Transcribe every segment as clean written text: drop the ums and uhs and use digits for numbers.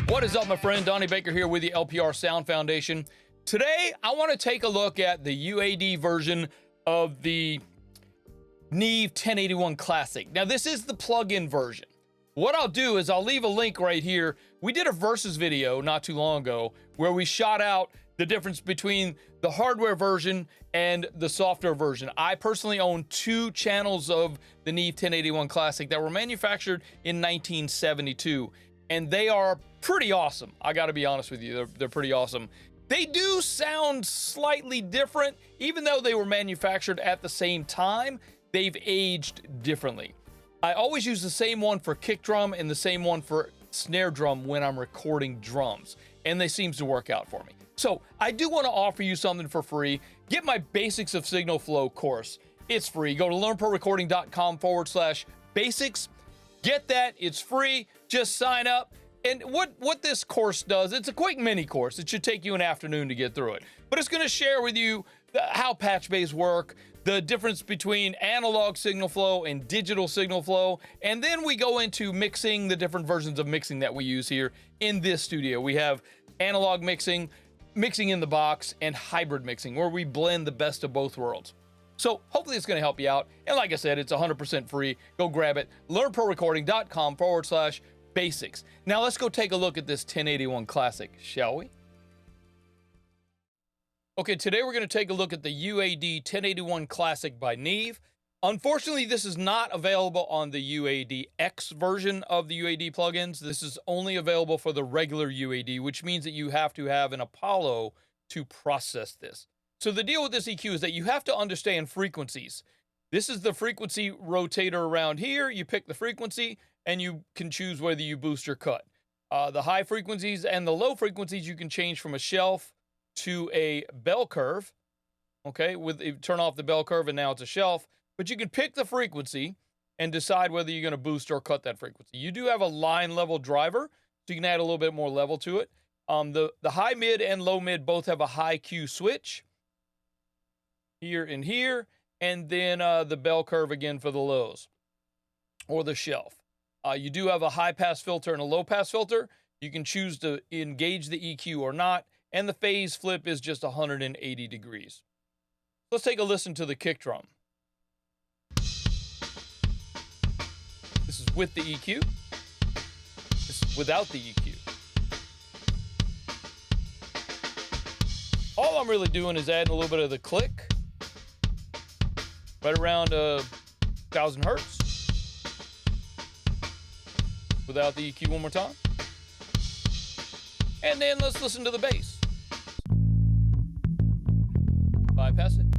What is up, my friend? Donnie Baker here with the LPR Sound Foundation. Today, I want to take a look at the UAD version of the Neve 1081 Classic. Now, this is the plug-in version. What I'll do is I'll leave a link right here. We did a versus video not too long ago where we shot out the difference between the hardware version and the software version. I personally own 2 channels of the Neve 1081 Classic that were manufactured in 1972, and they are pretty awesome. I gotta be honest with you, they're pretty awesome. They do sound slightly different, even though they were manufactured at the same time, they've aged differently. I always use the same one for kick drum and the same one for snare drum when I'm recording drums, and they seems to work out for me. So I do want to offer you something for free. Get my Basics of Signal Flow course. It's free. Go to learnprorecording.com/basics. Get that. It's free. Just sign up. And what this course does, it's a quick mini course. It should take you an afternoon to get through it. But it's going to share with you how patch bays work, the difference between analog signal flow and digital signal flow, and then we go into mixing, the different versions of mixing that we use here in this studio. We have analog mixing, mixing in the box, and hybrid mixing, where we blend the best of both worlds. So hopefully it's going to help you out. And like I said, it's 100% free. Go grab it. learnprorecording.com/basics. Now let's go take a look at this 1081 Classic, shall we? Okay, today we're going to take a look at the UAD 1081 Classic by Neve. Unfortunately, this is not available on the UAD X version of the UAD plugins. This is only available for the regular UAD, which means that you have to have an Apollo to process this. So the deal with this EQ is that you have to understand frequencies. This is the frequency rotator around here. You pick the frequency, and you can choose whether you boost or cut. The high frequencies and the low frequencies you can change from a shelf to a bell curve. Okay, you turn off the bell curve and now it's a shelf. But you can pick the frequency and decide whether you're going to boost or cut that frequency. You do have a line level driver, so you can add a little bit more level to it. The high mid and low mid both have a high Q switch here and here, and then the bell curve again for the lows or the shelf. You do have a high pass filter and a low pass filter. You can choose to engage the EQ or not, and the phase flip is just 180 degrees. Let's take a listen to the kick drum. This is with the EQ. This is without the EQ. All I'm really doing is adding a little bit of the click, right around 1,000 hertz. Without the EQ one more time. And then let's listen to the bass. Bypass it.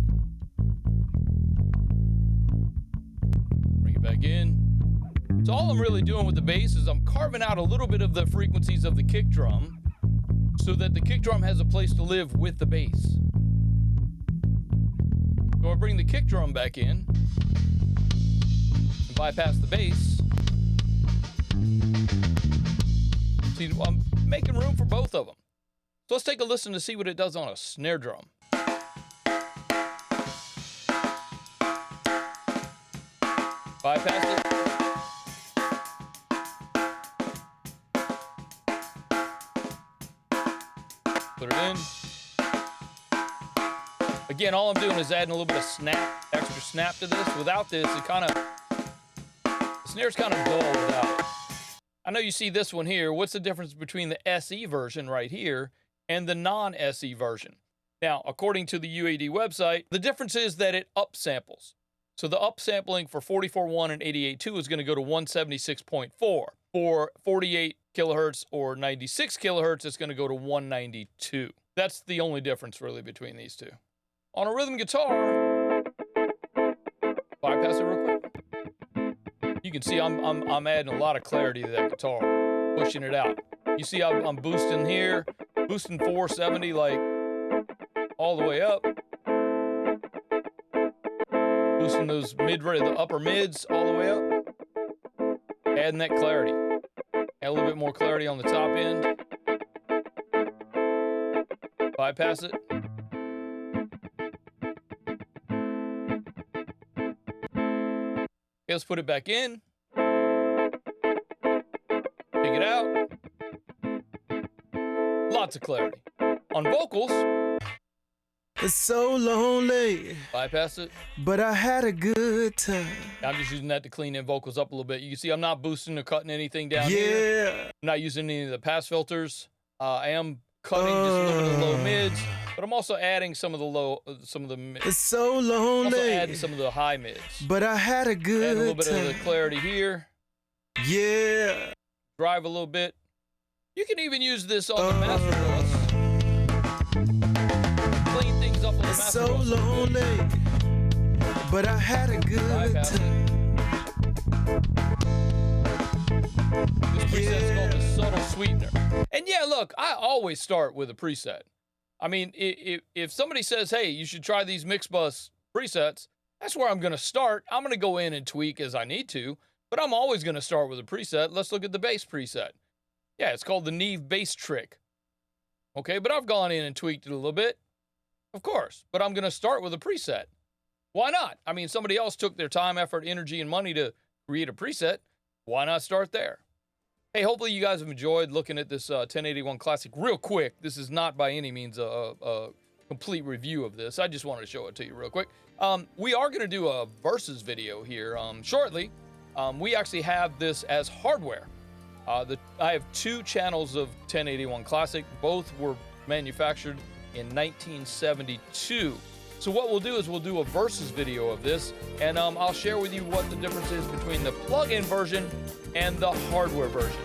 Bring it back in. So all I'm really doing with the bass is I'm carving out a little bit of the frequencies of the kick drum so that the kick drum has a place to live with the bass. So I bring the kick drum back in and bypass the bass. See, I'm making room for both of them. So let's take a listen to see what it does on a snare drum. Bypass it. Put it in. Again, all I'm doing is adding a little bit of snap, extra snap to this. Without this, the snare's kind of dull without it. I know you see this one here. What's the difference between the SE version right here and the non-SE version? Now, according to the UAD website, the difference is that it upsamples. So the upsampling for 44.1 and 88.2 is going to go to 176.4. For 48 kilohertz or 96 kilohertz, it's going to go to 192. That's the only difference really between these two. On a rhythm guitar, bypass it real quick. You can see I'm adding a lot of clarity to that guitar, pushing it out. You see I'm boosting here, boosting 470 like all the way up. Boosting those the upper mids all the way up. Adding that clarity. Add a little bit more clarity on the top end. Bypass it. Okay, let's put it back in. Take it out. Lots of clarity. On vocals, it's so lonely, bypass it. but I had a good time. I'm just using that to clean in vocals up a little bit. You can see I'm not boosting or cutting anything down here. Yeah. I'm not using any of the pass filters. I am cutting just a little bit of the low mids, but I'm also adding some of the mids. It's so I'm lonely, also adding some of the high mids. but I had a good Add a little bit time. of the clarity here. Yeah. Drive a little bit. You can even use this on the master bus. Clean things up on the It's master so bus. lonely, but I had a good Bypass time. This preset's called the subtle sweetener. And yeah, look, I always start with a preset. I mean, if somebody says, hey, you should try these mix bus presets, that's where I'm going to start. I'm going to go in and tweak as I need to, but I'm always going to start with a preset. Let's look at the bass preset. Yeah, it's called the Neve bass trick. Okay, but I've gone in and tweaked it a little bit, of course, but I'm going to start with a preset. Why not? I mean, somebody else took their time, effort, energy, and money to create a preset. Why not start there? Hey, hopefully you guys have enjoyed looking at this 1081 Classic real quick. This is not by any means a complete review of this. I just wanted to show it to you real quick. We are going to do a versus video here shortly. We actually have this as hardware. I have 2 channels of 1081 Classic. Both were manufactured in 1972. So what we'll do is we'll do a versus video of this, and I'll share with you what the difference is between the plug-in version and the hardware version.